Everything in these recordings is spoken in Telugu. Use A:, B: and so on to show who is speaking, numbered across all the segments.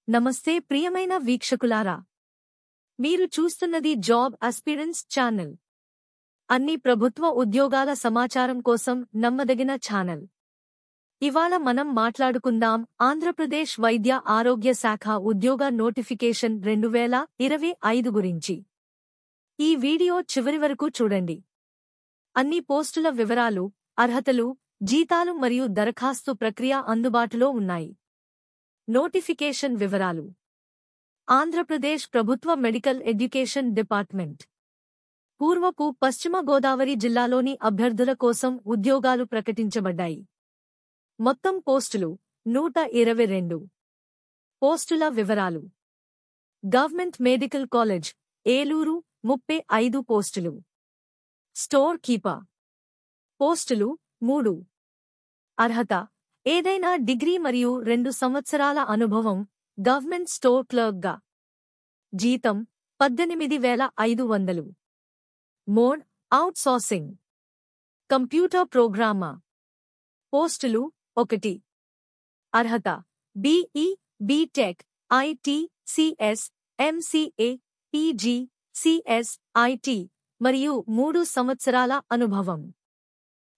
A: నమస్తే ప్రియమైన వీక్షకులారా, మీరు చూస్తున్నది జాబ్ ఆస్పిరెంట్స్ ఛానల్. అన్ని ప్రభుత్వ ఉద్యోగాల సమాచారం కోసం నమ్మదగిన ఛానల్. ఇవాళ మనం మాట్లాడుకుందాం ఆంధ్రప్రదేశ్ వైద్య ఆరోగ్య శాఖ ఉద్యోగ నోటిఫికేషన్ 2025 గురించి. ఈ వీడియో చివరి వరకు చూడండి. అన్ని పోస్టుల వివరాలు, అర్హతలు, జీతాలు మరియు దరఖాస్తు ప్రక్రియ అందుబాటులో ఉన్నాయి. నోటిఫికేషన్ వివరాలు. ఆంధ్రప్రదేశ్ ప్రభుత్వ మెడికల్ ఎడ్యుకేషన్ డిపార్ట్మెంట్ పూర్వపు పశ్చిమ గోదావరి జిల్లాలోని అభ్యర్థుల కోసం ఉద్యోగాలు ప్రకటించబడ్డాయి. మొత్తం పోస్టులు 122. పోస్టుల వివరాలు. గవర్నమెంట్ మెడికల్ కాలేజ్ ఏలూరు 35 పోస్టులు. స్టోర్ కీపర్ పోస్టులు 3. అర్హత ఏదైనా డిగ్రీ మరియు 2 సంవత్సరాల అనుభవం గవర్నమెంట్ స్టోర్ క్లర్క్గా. జీతం 18,500. Mode outsourcing. Computer programmer పోస్టులు 1. అర్హత BE, BTech, IT, CS, MCA, PG, CS, IT మరియు 3 సంవత్సరాల అనుభవం.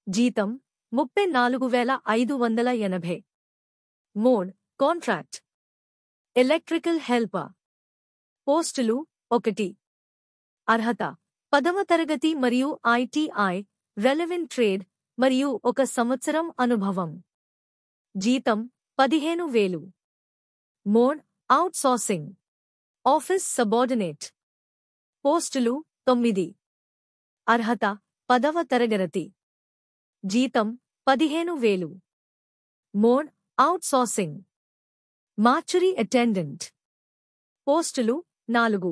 A: జీతం 34,580. Mode contract. ఎలక్ట్రికల్ హెల్పర్ పోస్టులు 1. అర్హత 10వ తరగతి మరియు ఐటీఐ, రెలెవెంట్ ట్రేడ్ మరియు 1 సంవత్సరం అనుభవం. జీతం 15,000. Mode out sourcing. Office subordinate పోస్టులు 9. అర్హత 10వ తరగతి. జీతం 15,000. Mode out sourcing. Mortuary attendant పోస్టులు 4.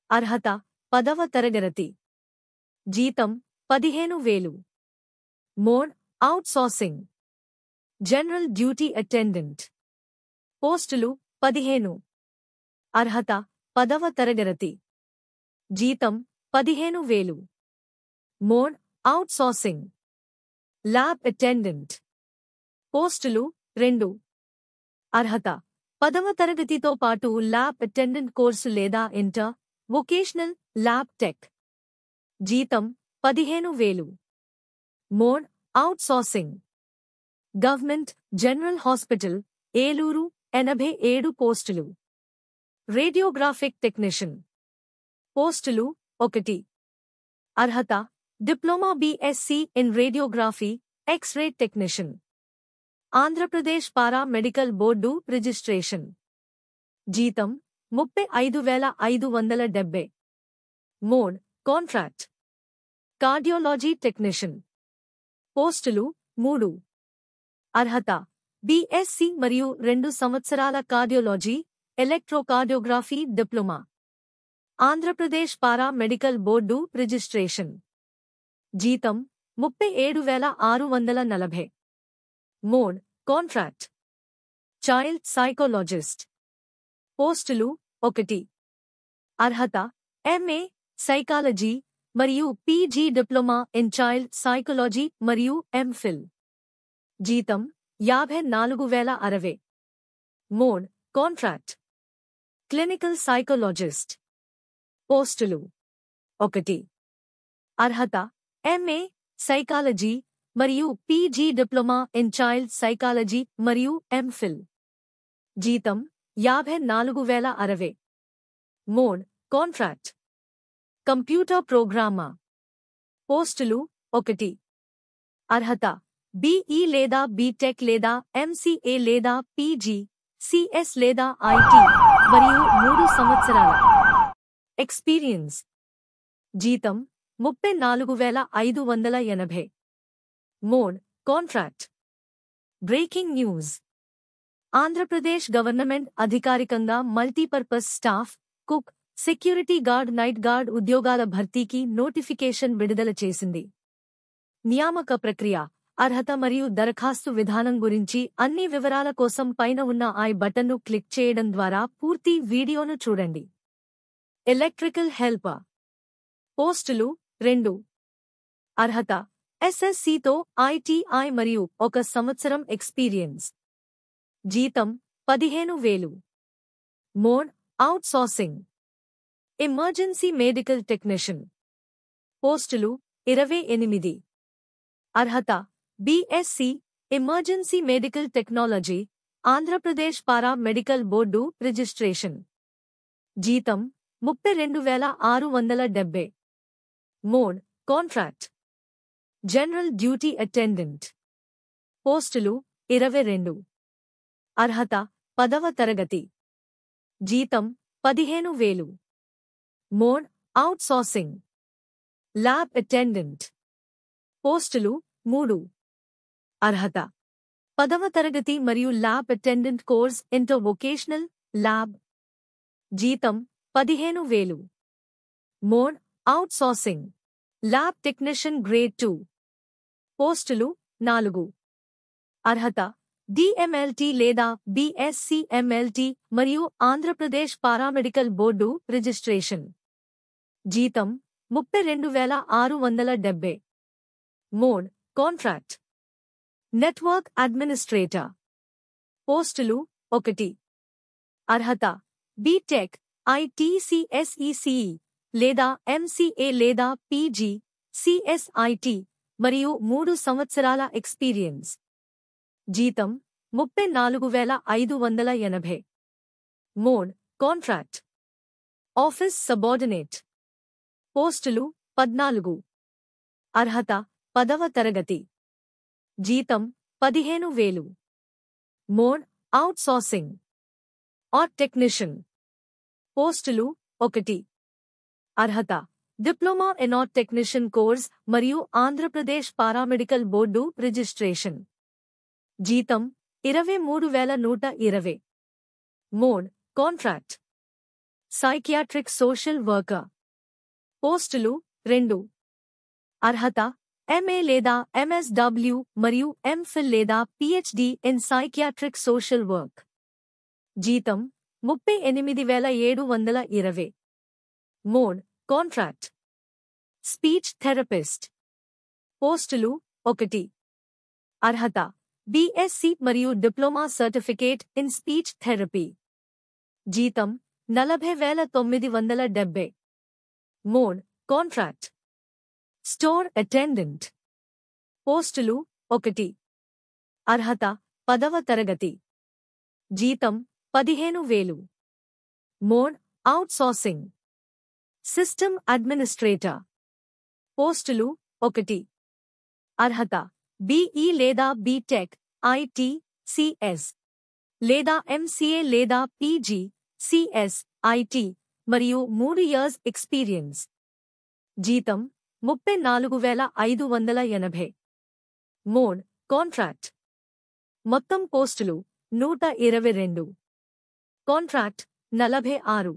A: అర్హత 10వ తరగతి. జీతం 15,000. Mode out sourcing. General duty attendant పోస్టులు 15. అర్హత 10వ తరగతి. జీతం 15,000. Mode out sourcing. Lab attendant పోస్టులు 2. అర్హత 10వ తరగతితో పాటు ల్యాబ్ అటెండెంట్ కోర్సు లేదా ఇంటర్, వొకేషనల్, ల్యాబ్ టెక్. జీతం 15,000. Mode out sourcing. Government general hospital Eluru 87 పోస్టులు. రేడియోగ్రాఫిక్ టెక్నీషియన్ పోస్టులు 1. అర్హత diploma BSc in radiography, x ray technician. Andhra Pradesh para medical board registration. జీతం 35,570. Mode contract. కార్డియోలాజీ టెక్నీషియన్ పోస్టులు 3. అర్హత బీఎస్సీ మరియు 2 సంవత్సరాల కార్డియోలాజీ, ఎలక్ట్రోకార్డియోగ్రఫీ diploma. Andhra Pradesh para medical board registration. జీతం 37,640. Mode contract. చైల్డ్ సైకాలజిస్ట్ పోస్టులు 1. అర్హత ఎంఏ సైకాలజీ మరియు PG diploma in child psychology మరియు ఎంఫిల్. జీతం 54,060. Mode contract. క్లినికల్ సైకాలజిస్ట్ పోస్టులు 1. అర్హత ఎంఏ సైకాలజీ మరియు PG diploma in child psychology మరియు ఎంఫిల్. జీతం 54,060. Mode contract. కంప్యూటర్ ప్రోగ్రామర్ పోస్టులు 1. అర్హత బీఈ లేదా బీటెక్ లేదా ఎంసీఏ లేదా పీజీ, సిఎస్ లేదా ఐటీ మరియు 3 సంవత్సరాల ఎక్స్పీరియన్స్. జీతం 34,580. Mode contract. Breaking news. Andhra Pradesh government అధికారికంగా multipurpose staff, cook, security guard, night gourd ఉద్యోగాల భర్తీకి నోటిఫికేషన్ విడుదల చేసింది. నియామక ప్రక్రియ, అర్హత మరియు దరఖాస్తు విధానం గురించి అన్ని వివరాల కోసం పైన ఉన్న ఐ బటన్ను క్లిక్ చేయడం ద్వారా పూర్తి వీడియోను చూడండి. ఎలక్ట్రికల్ హెల్పర్ పోస్టులు 2. అర్హత ఎస్ఎస్సితో ఐటీఐ మరియు 1 సంవత్సరం ఎక్స్పీరియన్స్. జీతం 15,000. Mode outsourcing. Emergency medical technician. పోస్టులు 28. అర్హత BSc emergency medical technology, Andhra Pradesh para medical board registration. జీతం 32,670. Mode contract. General duty attendant. పోస్టులు 22. అర్హత 10వ తరగతి. జీతం 15,000. Mode outsourcing. Lab attendant. పోస్టులు 3. అర్హత 10వ తరగతి మరియు lab attendant course inter vocational lab. జీతం 15,000. Mode outsourcing. Lab technician grade 2. పోస్టులు 4. అర్హత డిఎంఎల్టీ లేదా బీఎస్సీఎంఎల్టీ మరియు ఆంధ్రప్రదేశ్ పారామెడికల్ బోర్డు రిజిస్ట్రేషన్. జీతం 32,670. Mode contract. Network administrator. పోస్టులు 1. అర్హత బీటెక్, ఐటీసీఎస్ఈసీఈ లేదా ఎంసీఏ లేదా పీజీ, సిఎస్ఐటి మరియు 3 సంవత్సరాల ఎక్స్పీరియన్స్. జీతం 34,580. Mode contract. Office subordinate. పోస్టులు 14. అర్హత 10వ తరగతి. జీతం 15,000. Mode outsourcing. Art technician. పోస్టులు 1. అర్హత diploma in art technician course మరియు ఆంధ్రప్రదేశ్ పారామెడికల్ బోర్డు రిజిస్ట్రేషన్. జీతం 23,120. Mode contract. Psychiatric social worker. పోస్టులు 2. అర్హత ఎంఏ లేదా ఎంఎస్డబ్ల్యూ మరియు ఎంఫిల్ లేదా PhD in psychiatric social work. జీతం 38,720. Mode contract. Speech therapist. పోస్టులు 1. అర్హత బీఎస్సీ మరియు diploma certificate in speech therapy. జీతం 40,970. Mode contract. Store attendant. పోస్టులు 1. అర్హత 10వ తరగతి. జీతం 15,000. Mode outsourcing. System administrator. పోస్టులు 1. అర్హత బీఈ లేదా బీటెక్, ఐటీ, సిఎస్ లేదా ఎంసీఏ లేదా పీజీ, సిఎస్, ఐటీ మరియు 3 years ఎక్స్పీరియన్స్. జీతం 34,580. Mode contract. మొత్తం పోస్టులు 122. కాంట్రాక్ట్ 46.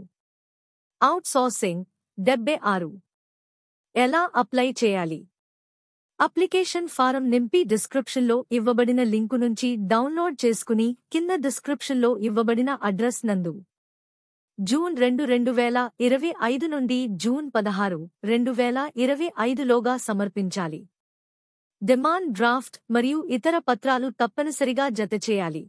A: అవుట్సోర్సింగ్ 76. ఎలా అప్లై చేయాలి? అప్లికేషన్ ఫారం నింపి డిస్క్రిప్షన్లో ఇవ్వబడిన లింకు నుంచి డౌన్లోడ్ చేసుకుని కింద డిస్క్రిప్షన్లో ఇవ్వబడిన అడ్రస్ నందు జూన్ 2, 2025 నుండి జూన్ 16, 2025 లోగా సమర్పించాలి. డిమాండ్ డ్రాఫ్ట్ మరియు ఇతర పత్రాలు తప్పనిసరిగా జతచేయాలి.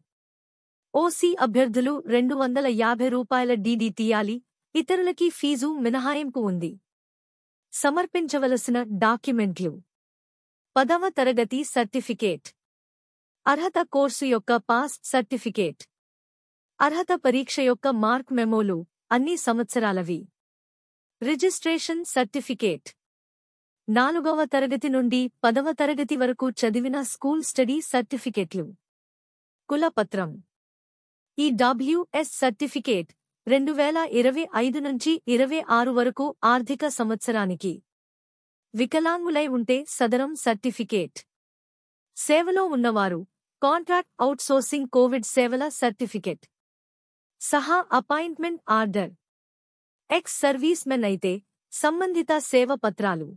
A: ఓసీ అభ్యర్థులు ₹250 డీడీ తీయాలి. ఇతరులకి ఫీజు మినహాయింపు ఉంది. సమర్పించవలసిన డాక్యుమెంట్లు: 10వ తరగతి సర్టిఫికేట్, అర్హత కోర్సు యొక్క పాస్ సర్టిఫికేట్, అర్హత పరీక్ష యొక్క మార్క్ మెమోలు అన్ని సంవత్సరాలవి, రిజిస్ట్రేషన్ సర్టిఫికేట్, 4వ తరగతి నుండి 10వ తరగతి వరకు చదివిన స్కూల్ స్టడీ సర్టిఫికేట్లు, కులపత్రం. ఈ డబ్ల్యూఎస్ సర్టిఫికేట్ 2025 నుంచి 26 వరకు ఆర్థిక సంవత్సరానికి వికలాంగులై ఉంటే సదరం సర్టిఫికేట్. సేవలో ఉన్నవారు కాంట్రాక్ట్ అవుట్సోర్సింగ్ కోవిడ్ సేవల సర్టిఫికేట్ సహా appointment order. Ex service men అయితే సంబంధిత సేవ పత్రాలు.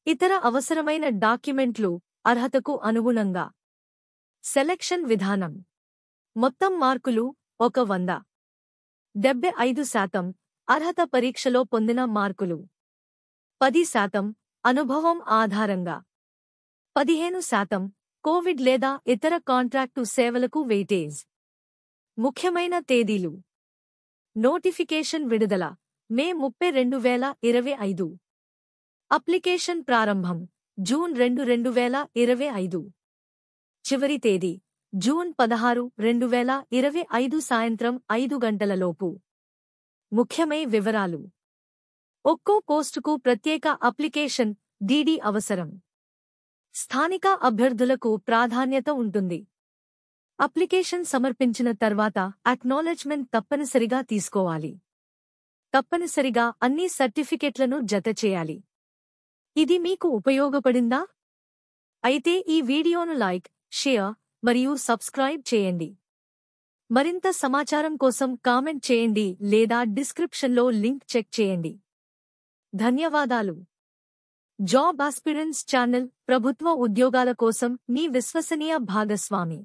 A: ఇతర అవసరమైన డాక్యుమెంట్లు అర్హతకు అనుగుణంగా. సెలక్షన్ విధానం: మొత్తం మార్కులు 100. 75% అర్హత పరీక్షలో పొందిన మార్కులు. 10% అనుభవం ఆధారంగా. 15% కోవిడ్ లేదా ఇతర కాంట్రాక్టు సేవలకు వెయిటేజ్. ముఖ్యమైన తేదీలు: నోటిఫికేషన్ విడుదల మే 30, 2025. అప్లికేషన్ ప్రారంభం జూన్ 2, 2025. చివరి తేదీ జూన్ 16, 2025 సాయంత్రం 5 గంటలలోపు. ముఖ్యమైన వివరాలు: ఒక్కో పోస్టుకు ప్రత్యేక అప్లికేషన్ డీడీ అవసరం. స్థానిక అభ్యర్థులకు ప్రాధాన్యత ఉంటుంది. అప్లికేషన్ సమర్పించిన తర్వాత అక్నాలెడ్జ్‌మెంట్ తప్పనిసరిగా తీసుకోవాలి. తప్పనిసరిగా అన్ని సర్టిఫికెట్లను జతచేయాలి. ఇది మీకు ఉపయోగపడిందా? అయితే ఈ వీడియోను లైక్, షేర్ మరియు సబ్స్క్రైబ్ చేయండి. మరింత సమాచారం కోసం కామెంట్ చేయండి లేదా డిస్క్రిప్షన్లో లింక్ చెక్ చేయండి. ధన్యవాదాలు. జాబ్ ఆస్పిరెంట్స్ ఛానల్ ప్రభుత్వ ఉద్యోగాల కోసం మీ విశ్వసనీయ భాగస్వామి.